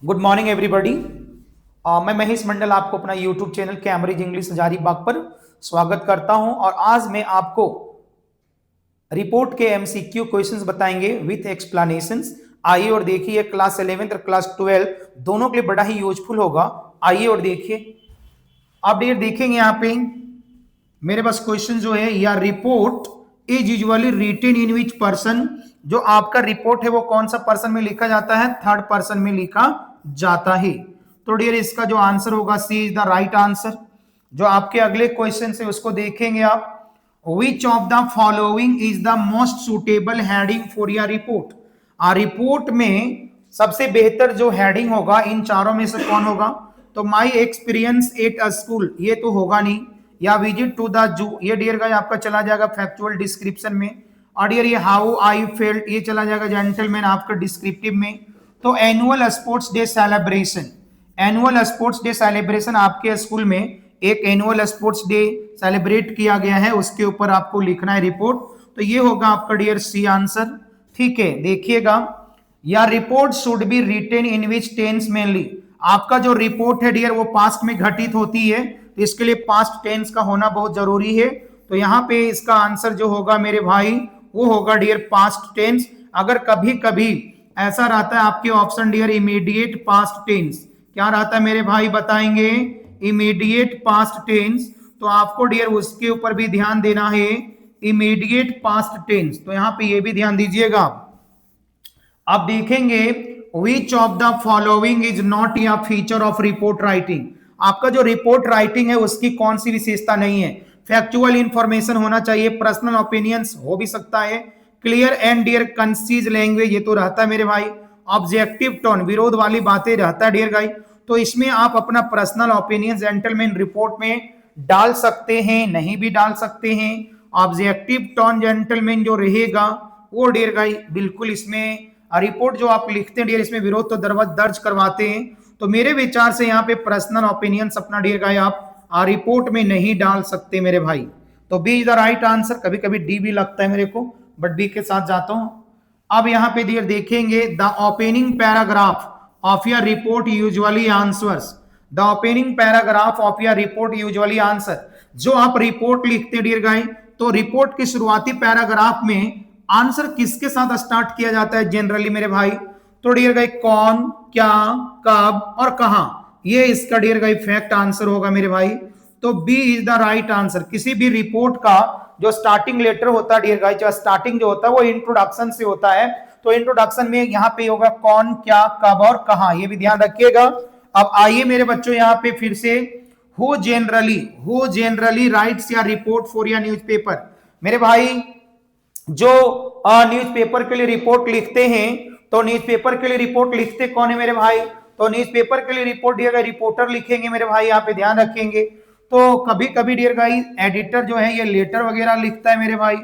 Good morning everybody. मैं महेश मंडल आपको अपना YouTube channel Cambridge English Hazaribagh पर स्वागत करता हूं और आज मैं आपको रिपोर्ट के एमसीक्यू क्वेश्चंस बताएंगे विथ एक्सप्लेनेशंस। आइए और देखिए, क्लास 11 और क्लास 12 दोनों के लिए बड़ा ही यूजफुल होगा। आइए और देखिए, आप ये देखेंगे यहाँ पे मेरे पास क्वेश्चन जो है, या report is usually written in which person. जो आपका रिपोर्ट है वो कौन सा पर्सन में लिखा जाता है? थर्ड पर्सन में लिखा जाता है। तो डियर इसका जो आंसर होगा सी इज द राइट आंसर। जो आपके अगले क्वेश्चन है उसको देखेंगे आप, विच of the following is the most suitable heading for your report. Report में सबसे बेहतर जो हेडिंग होगा इन चारों में से कौन होगा? तो my experience at a school, ये तो होगा नहीं। या विजिट टू द जू, ये डियर गाइस आपका चला जाएगा फैक्चुअल डिस्क्रिप्शन में। और डियर ये हाउ आई फेल्ट, ये चला जाएगा जेंटलमैन आपका डिस्क्रिप्टिव में। तो annual sports day celebration, annual sports day celebration आपके स्कूल में एक एनुअल स्पोर्ट्स डे सेलिब्रेट किया गया है, उसके ऊपर आपको लिखना है रिपोर्ट। तो ये होगा आपका डियर सी आंसर। ठीक है, देखिएगा, या report should be written in which tense mainly. आपका जो रिपोर्ट है डियर वो पास्ट में घटित होती है, तो इसके लिए पास्ट टेंस का होना बहुत जरूरी है। तो यहाँ पे इसका आंसर जो होगा मेरे भाई वो होगा डियर पास्ट टेंस। अगर कभी कभी ऐसा रहता है आपके option dear immediate past tense, क्या रहता है मेरे भाई बताएंगे? Immediate past tense. तो आपको डियर उसके ऊपर भी ध्यान देना है, इमीडिएट पास्ट टेंस। तो यहाँ पे ये भी ध्यान दीजिएगा। अब देखेंगे, विच of the following is not या फीचर ऑफ रिपोर्ट राइटिंग। आपका जो रिपोर्ट राइटिंग है उसकी कौन सी विशेषता नहीं है? फैक्चुअल इंफॉर्मेशन होना चाहिए, पर्सनल ओपिनियंस हो भी सकता है, क्लियर एंड डियर कंसीज लैंग्वेज, ये तो रहता है मेरे भाई, ऑब्जेक्टिव टोन, विरोध वाली बातें रहता है डियर गाई। तो इसमें आप अपना पर्सनल ओपिनियन जेंटलमैन रिपोर्ट में डाल सकते हैं, नहीं भी डाल सकते हैं। ऑब्जेक्टिव टोन जेंटलमैन जो रहेगा वो डियर गाई बिल्कुल इसमें रिपोर्ट जो आप लिखते हैं डियर इसमें विरोध तो दर्ज करवाते हैं। तो मेरे विचार से यहाँ पे पर्सनल ओपिनियंस अपना डियर गाई आप रिपोर्ट में नहीं डाल सकते मेरे भाई। तो B is the right answer. कभी कभी डी भी लगता है मेरे को, बट बी के साथ जाता हूं। अब यहाँ पे डियर देखेंगे, the opening paragraph of your report usually answers. The opening paragraph of your report usually answer. जो आप रिपोर्ट लिखते हैं डियर गाई, तो रिपोर्ट के शुरुआती पैराग्राफ में आंसर किसके साथ स्टार्ट किया जाता है जनरली मेरे भाई? तो डियर गाई कौन, क्या, कब और कहां, ये इसका डियर गाई फैक्ट आंसर होगा मेरे भाई। तो B is the right answer. किसी भी रिपोर्ट का जो स्टार्टिंग लेटर होता है डियर गाइस, जो स्टार्टिंग जो होता है वो इंट्रोडक्शन से होता है। तो इंट्रोडक्शन में यहाँ पे होगा कौन, क्या, कब और कहां, ये भी ध्यान रखिएगा। अब आइए मेरे बच्चों यहाँ पे फिर से, हु जनरली राइट्स या रिपोर्ट फॉर या न्यूज़पेपर। मेरे भाई जो न्यूज़पेपर के लिए रिपोर्ट लिखते हैं, तो न्यूज़पेपर के लिए रिपोर्ट लिखते कौन है मेरे भाई? तो न्यूज़पेपर के लिए रिपोर्ट डियर गाइस रिपोर्टर लिखेंगे मेरे भाई, यहाँ पे ध्यान रखेंगे। तो कभी कभी डियर गाइस एडिटर जो है ये लेटर वगैरह लिखता है मेरे भाई,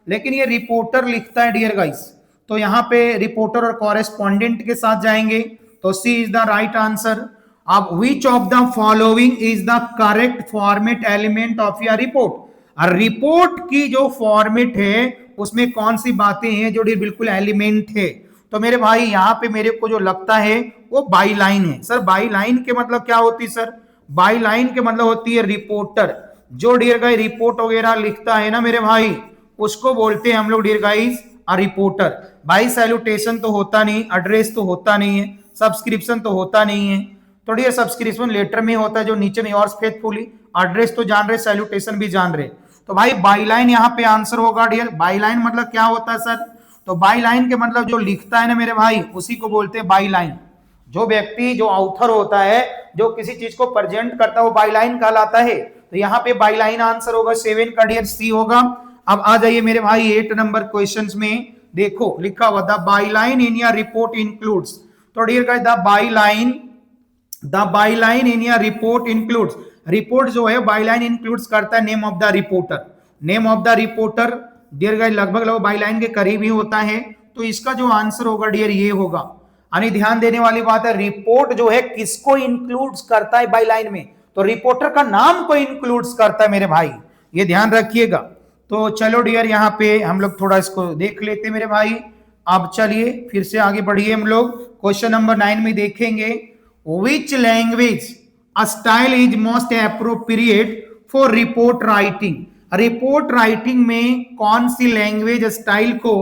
लेकिन ये रिपोर्टर लिखता है डियर गाइस। तो यहाँ पे रिपोर्टर और कॉरेस्पॉन्डेंट के साथ जाएंगे। तो C is the right answer. अब विच of the following is the correct format element of your report. Report की जो फॉर्मेट है उसमें कौन सी बातें हैं जो बिल्कुल एलिमेंट है? तो मेरे भाई यहाँ पे मेरे को जो लगता है वो बाई लाइन है। सर बाई लाइन के मतलब क्या होती है? सर बाई लाइन के मतलब होती है रिपोर्टर, जो डियर गाइस रिपोर्ट वगैरह लिखता है ना मेरे भाई, उसको बोलते हैं हम लोग डियर गाइस रिपोर्टर। भाई सैल्यूटेशन तो होता नहीं, एड्रेस तो होता नहीं है, सब्सक्रिप्शन तो होता नहीं है। तो डियर सब्सक्रिप्शन लेटर में होता है जो नीचे में योर्स फेथफुली, एड्रेस तो जान रहे, सैल्यूटेशन भी जान रहे। तो भाई बाई लाइन यहाँ पे आंसर होगा डियर। बाई लाइन मतलब क्या होता है सर? तो बाई लाइन के मतलब जो लिखता है ना मेरे भाई उसी को बोलते हैं बाई लाइन। जो व्यक्ति जो ऑथर होता है जो किसी चीज को प्रेजेंट करता है वो बाई लाइन कहलाता है। तो यहाँ पे बाई लाइन आंसर होगा 7 का डियर सी होगा। अब आ जाइए मेरे भाई 8 नंबर क्वेश्चंस में, देखो लिखा हुआ the byline in your report includes. तो dear guys the byline in your report includes, report जो है बाई लाइन इंक्लूड्स करता है name of the reporter. Name of the reporter dear guys लगभग बाई लाइन के करीब ही होता है। तो इसका जो आंसर होगा डियर ये होगा। यानी ध्यान देने वाली बात है, रिपोर्ट जो है किसको इंक्लूड्स करता है बाई लाइन में? तो रिपोर्टर का नाम को इंक्लूड्स करता है मेरे भाई, ये ध्यान रखिएगा। तो चलो डियर यहाँ पे हम लोग थोड़ा इसको देख लेते मेरे भाई। अब चलिए फिर से आगे बढ़िए हम लोग क्वेश्चन नंबर 9 में देखेंगे which language style is most appropriate for report writing. Report writing में कौन सी लैंग्वेज स्टाइल को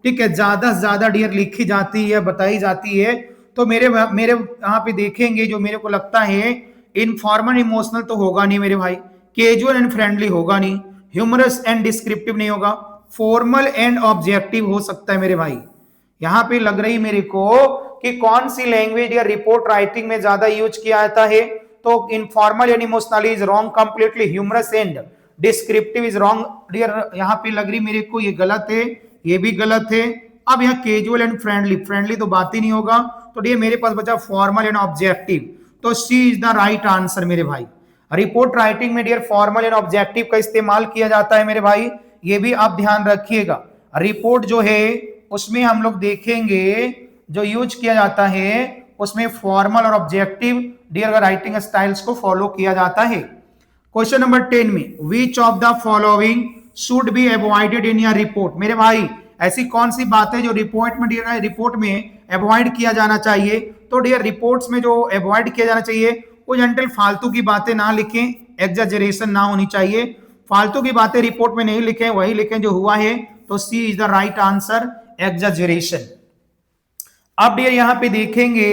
ठीक है ज्यादा से ज्यादा डियर लिखी जाती है बताई जाती है। तो मेरे यहाँ पे देखेंगे जो मेरे को लगता है इनफॉर्मल इमोशनल तो होगा नहीं मेरे भाई, कैजुअल एंड फ्रेंडली होगा नहीं, ह्यूमरस एंड डिस्क्रिप्टिव नहीं होगा, फॉर्मल एंड ऑब्जेक्टिव हो सकता है मेरे भाई। यहां पे लग रही मेरे को कि कौन सी लैंग्वेज या रिपोर्ट राइटिंग में ज्यादा यूज किया जाता है। तो informal and emotional is wrong completely, humorous and descriptive is wrong dear. यहां पे लग रही मेरे को ये गलत है, ये भी गलत है। अब यहाँ कैजुअल एंड फ्रेंडली, फ्रेंडली तो बात ही नहीं होगा। तो डियर मेरे पास बचा फॉर्मल एंड ऑब्जेक्टिव, तो C is the right answer मेरे भाई। रिपोर्ट राइटिंग में डियर फॉर्मल एंड ऑब्जेक्टिव का इस्तेमाल किया जाता है मेरे भाई, ये भी आप ध्यान रखिएगा। रिपोर्ट जो है उसमें हम लोग देखेंगे जो यूज किया जाता है उसमें फॉर्मल और ऑब्जेक्टिव डियर राइटिंग स्टाइल्स को फॉलो किया जाता है। क्वेश्चन नंबर 10 में विच of the following should be avoided in your report. मेरे भाई ऐसी कौन सी बातें जो रिपोर्ट में डियर रिपोर्ट में अवॉइड किया जाना चाहिए। तो डियर रिपोर्ट्स में जो अवॉइड किया जाना चाहिए वो जनरल फालतू की बातें ना लिखें, एग्जैजरेशन ना होनी चाहिए। फालतू की बातें रिपोर्ट में नहीं लिखें, वही लिखें जो हुआ है। तो C is the right answer, exaggeration. अब डियर यहां पे देखेंगे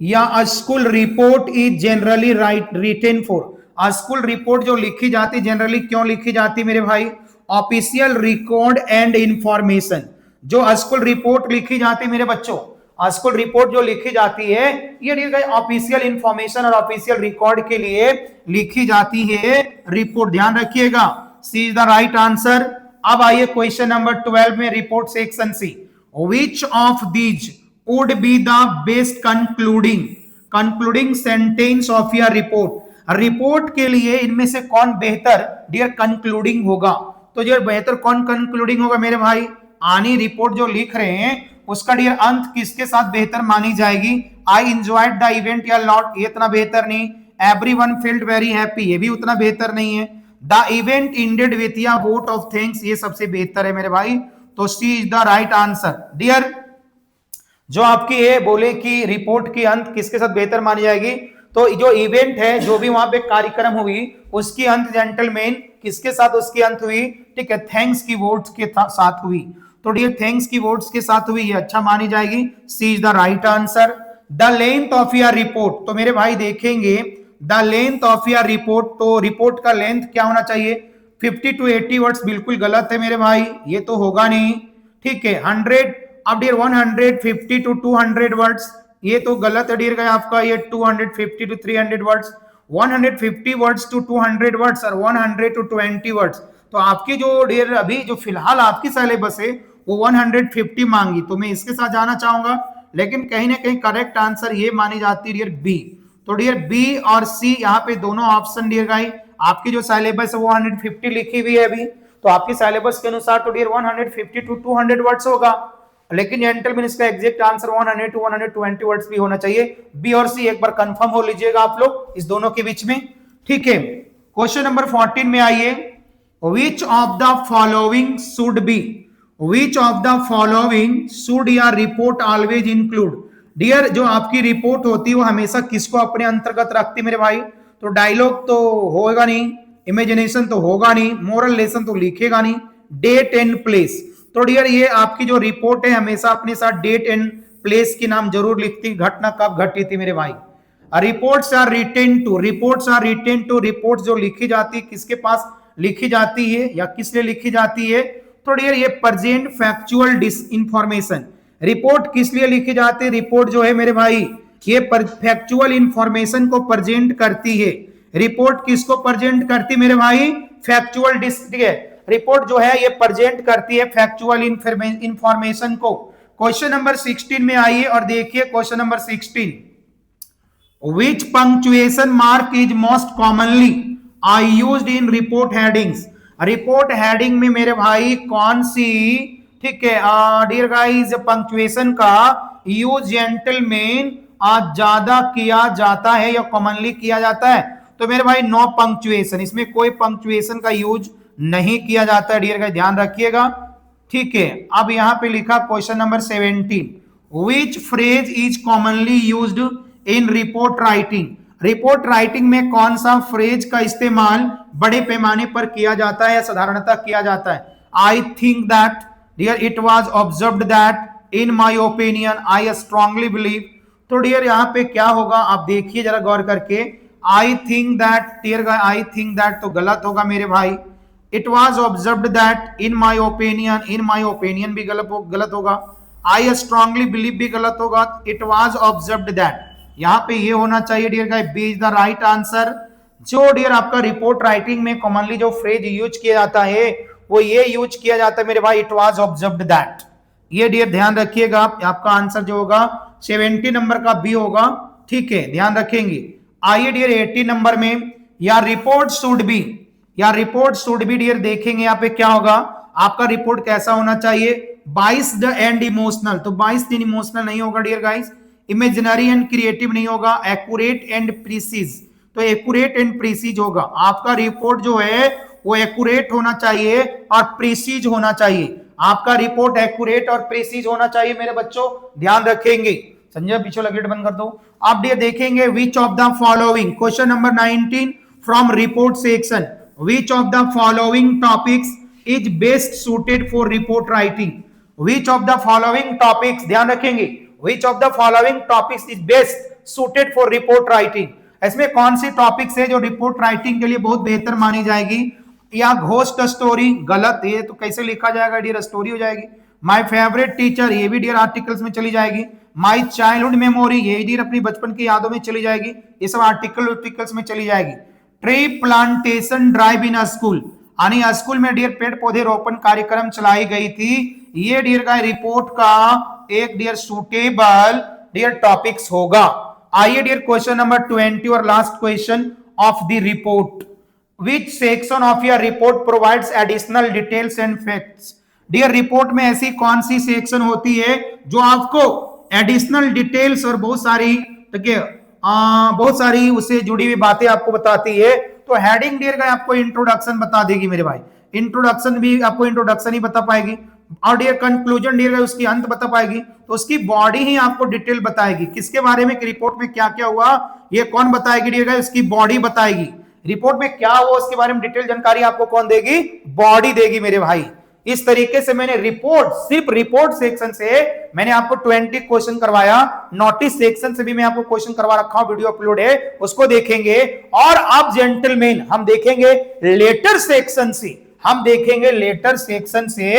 a school report is generally written for. School report जो लिखी जाती जनरली क्यों लिखी जाती मेरे भाई, ऑफिशियल रिकॉर्ड एंड इंफॉर्मेशन। जो स्कूल रिपोर्ट लिखी जाती मेरे बच्चों, स्कूल रिपोर्ट जो लिखी जाती है ये ऑफिशियल इंफॉर्मेशन और ऑफिशियल रिकॉर्ड के लिए लिखी जाती है रिपोर्ट, ध्यान रखिएगा। C is the right answer. अब आइए क्वेश्चन नंबर 12 में report section C, which of these would be the best concluding sentence of your report. Report के लिए इनमें से कौन बेहतर डियर कंक्लूडिंग होगा। तो डियर बेहतर कौन कंक्लूडिंग होगा मेरे भाई, आनी रिपोर्ट जो लिख रहे हैं उसका डियर अंत किसके साथ बेहतर मानी जाएगी। आई एंजॉयड द इवेंट या नॉट, ये इतना बेहतर नहीं। एवरीवन फील्ड वेरी हैप्पी, ये भी उतना बेहतर नहीं है। The event ended with a vote of thanks, ये सबसे बेहतर है मेरे भाई। तो C is the right answer. Dear जो आपकी ये बोले कि रिपोर्ट की अंत किसके साथ बेहतर मानी जाएगी, तो जो इवेंट है जो भी वहां पे कार्यक्रम हुई उसकी अंत जेंटलमैन किसके साथ उसकी अंत हुई, ठीक है, थैंक्स की वोट्स के साथ हुई। तो डियर थैंक्स की वोट्स के साथ हुई, ये अच्छा मानी जाएगी। C is the right answer. The length of your report, तो मेरे भाई देखेंगे the length of your report, तो रिपोर्ट का लेंथ क्या होना चाहिए 50 to 80 वर्ड्स, बिल्कुल गलत है मेरे भाई, ये तो होगा नहीं। ठीक है 100, अब डियर 150 to 200 वर्ड्स, ये तो गलत है डियर आपका, ये 250 to 300 words, 150 words to 200 words और 100 to 20 वर्ड्स। तो आपकी जो डियर अभी जो फिलहाल आपकी सिलेबस है वो 150 मांगी, तो मैं इसके साथ जाना चाहूंगा, लेकिन कहीं ना कहीं करेक्ट आंसर ये मानी जाती है डियर बी। तो डियर बी और सी यहाँ पे दोनों ऑप्शन डियर गाई, आपकी जो सिलेबस है वो 150 लिखी हुई है अभी, तो आपकी सिलेबस के अनुसार तो डियर 150 to 200 वर्ड्स होगा, लेकिन जेंटलमैन इसका एग्जैक्ट आंसर 100 to 120 वर्ड्स भी होना चाहिए। बी और सी एक बार कंफर्म हो लीजिएगा आप लोग इस दोनों के बीच में। ठीक है क्वेश्चन नंबर 14 में आइए, which of the following should be, which of the following should your report always include. Dear जो आपकी रिपोर्ट होती है वो हमेशा किसको अपने अंतर्गत रखती है मेरे भाई, तो डायलॉग तो होगा नहीं, इमेजिनेशन तो होगा नहीं, मोरल लेसन तो लिखेगा नहीं, डेट एंड प्लेस। तो डियर ये आपकी जो रिपोर्ट है हमेशा अपने साथ डेट एंड प्लेस की नाम जरूर लिखती, घटना कब घटी थी मेरे भाई। Reports are written to, reports are written to, report जो लिखी जाती है किसके पास लिखी जाती है या किस लिए लिखी जाती है, तो डियर ये प्रेजेंट फैक्चुअल डिसइंफॉर्मेशन। रिपोर्ट किस लिए लिखी जाती है, रिपोर्ट जो है मेरे भाई ये फैक्चुअल इंफॉर्मेशन को प्रेजेंट करती है। रिपोर्ट किसको प्रेजेंट करती मेरे भाई, फैक्चुअल रिपोर्ट जो है ये प्रेजेंट करती है फैक्चुअल इंफॉर्मेशन को। क्वेश्चन नंबर 16 में आइए और देखिए question number 16, which punctuation mark is most commonly are used in report headings. Report heading में मेरे भाई कौन सी, ठीक है डियर गाइस, पंक्चुएशन का यूज जेंटलमैन आज ज्यादा किया जाता है या कॉमनली किया जाता है, तो मेरे भाई नो पंक्चुएशन, इसमें कोई पंक्चुएशन का यूज नहीं किया जाता है डियर गाइस, ध्यान रखिएगा। ठीक है, अब यहां पे लिखा question number 17, which phrase is commonly used in report writing. Report writing में कौन सा फ्रेज का इस्तेमाल बड़े पैमाने पर किया जाता है या साधारणतः किया जाता है। I think that, dear it was observed that, in my opinion, I strongly believe. तो डियर यहाँ पे क्या होगा आप देखिए जरा गौर करके, I think that, dear I think that तो गलत होगा मेरे भाई। It was observed that, in my opinion, in my opinion भी गलत होगा। आई स्ट्रांगली बिलीव भी गलत होगा। इट वॉज ऑब्जर्व्ड दैट, यहां पे ये होना चाहिए dear guys, B is the right answer. जो डियर आपका रिपोर्ट राइटिंग में कॉमनली जो फ्रेज यूज किया जाता है वो ये यूज किया जाता है मेरे भाई, इट वॉज ऑब्जर्व्ड दैट। ये डियर ध्यान रखिएगा, आपका आंसर जो होगा 70 नंबर का बी होगा। ठीक है, ध्यान रखेंगे। आइए डियर 80 नंबर में, या रिपोर्ट शुड बी, या रिपोर्ट शुड बी डियर देखेंगे यहाँ पे क्या होगा, आपका रिपोर्ट कैसा होना चाहिए, बाइस्ड एंड इमोशनल। तो बाइस्ड एंड इमोशनल नहीं होगा dear guys, imaginary and creative नहीं होगा, एक्यूरेट एंड प्रीसीज। तो एक्यूरेट एंड प्रीसीज होगा। आपका रिपोर्ट जो है वो एक्यूरेट होना चाहिए और प्रीसीज होना चाहिए। आपका रिपोर्ट एक्यूरेट और प्रीसीज होना चाहिए मेरे बच्चों, ध्यान रखेंगे। संजय पीछे लगे बंद कर दो। आप ये देखेंगे, विच of the following, question number 19 from report section, which of the following topics is best suited for report writing. Which of the following topics, ध्यान रखेंगे, विच of the following topics is best suited for report writing. इसमें कौन सी topics है जो report writing के लिए बहुत बेहतर मानी जाएगी। या घोस्ट स्टोरी, गलत, ये तो कैसे लिखा जाएगा डियर, स्टोरी हो जाएगी। माय फेवरेट टीचर, ये भी डियर आर्टिकल्स में चली जाएगी। माय चाइल्डहुड मेमोरी, ये डियर अपनी बचपन की यादों में चली जाएगी, ये सब आर्टिकल्स में चली जाएगी। Tree plantation drive in school, यानी स्कूल में डियर पेड़ पौधे रोपण कार्यक्रम चलाई गई थी, ये डियर का रिपोर्ट का एक डियर सूटेबल डियर टॉपिक्स होगा। आइए डियर क्वेश्चन नंबर 20 और last question of the report, which section of your report provides additional details and facts। Dear report में ऐसी कौन सी सेक्शन होती है जो आपको एडिशनल डिटेल्स और बहुत सारी उससे जुड़ी हुई बातें आपको बताती है। तो हेडिंग डियर का आपको इंट्रोडक्शन बता देगी मेरे भाई, इंट्रोडक्शन भी आपको इंट्रोडक्शन ही बता पाएगी, और डियर कंक्लूजन डियर का उसकी अंत बता पाएगी। तो उसकी बॉडी ही आपको डिटेल बताएगी, किसके बारे में, रिपोर्ट में क्या क्या हुआ ये कौन बताएगी डियर का, उसकी बॉडी बताएगी। रिपोर्ट में क्या हुआ उसके बारे में डिटेल जानकारी आपको कौन देगी, बॉडी देगी मेरे भाई। इस तरीके से मैंने रिपोर्ट, सिर्फ रिपोर्ट सेक्शन से मैंने आपको 20 क्वेश्चन करवाया। नोटिस सेक्शन से भी मैं आपको क्वेश्चन करवा रखा हूं, वीडियो अपलोड है, उसको देखेंगे। और अब जेंटलमैन हम देखेंगे लेटर सेक्शन से, हम देखेंगे लेटर सेक्शन से,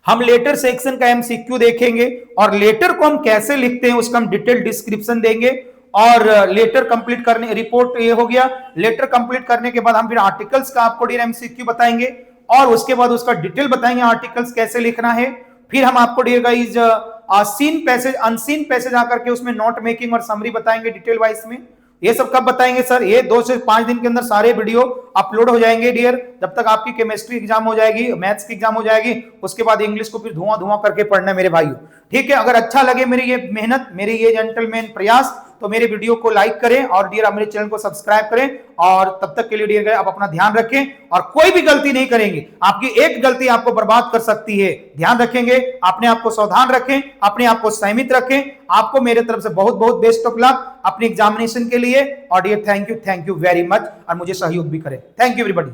हम लेटर सेक्शन का एमसीक्यू देखेंगे, और लेटर को हम कैसे लिखते हैं उसका हम डिटेल डिस्क्रिप्शन देंगे। और लेटर कंप्लीट करने, रिपोर्ट ये हो गया, लेटर कंप्लीट करने के बाद हम फिर आर्टिकल्स का आपको डियर एमसीक्यू बताएंगे, और उसके बाद उसका डिटेल बताएंगे आर्टिकल्स कैसे लिखना है। फिर हम आपको dear guys seen passage, unseen passage आकर के उसमें नोट मेकिंग और समरी बताएंगे डिटेल वाइज में। ये सब कब बताएंगे सर, ये 2 से 5 दिन के अंदर सारे वीडियो अपलोड हो जाएंगे डियर। जब तक आपकी केमिस्ट्री एग्जाम हो जाएगी, मैथ्स की एग्जाम हो जाएगी, उसके बाद इंग्लिश को फिर धुआं करके पढ़ना है मेरे भाइयों। ठीक है, अगर अच्छा लगे मेरी ये मेहनत, मेरी ये जेंटलमैन प्रयास, तो मेरे वीडियो को लाइक करें और डियर आप मेरे चैनल को सब्सक्राइब करें। और तब तक के लिए डियर आप अपना ध्यान रखें और कोई भी गलती नहीं करेंगे, आपकी एक गलती आपको बर्बाद कर सकती है। ध्यान रखेंगे, अपने आप को सावधान रखें, अपने आप को संयमित रखें। आपको मेरे तरफ से बहुत बहुत बेस्ट ऑफ लक अपनी एग्जामिनेशन के लिए। और dear thank you very much, और मुझे सहयोग भी करें। Thank you everybody.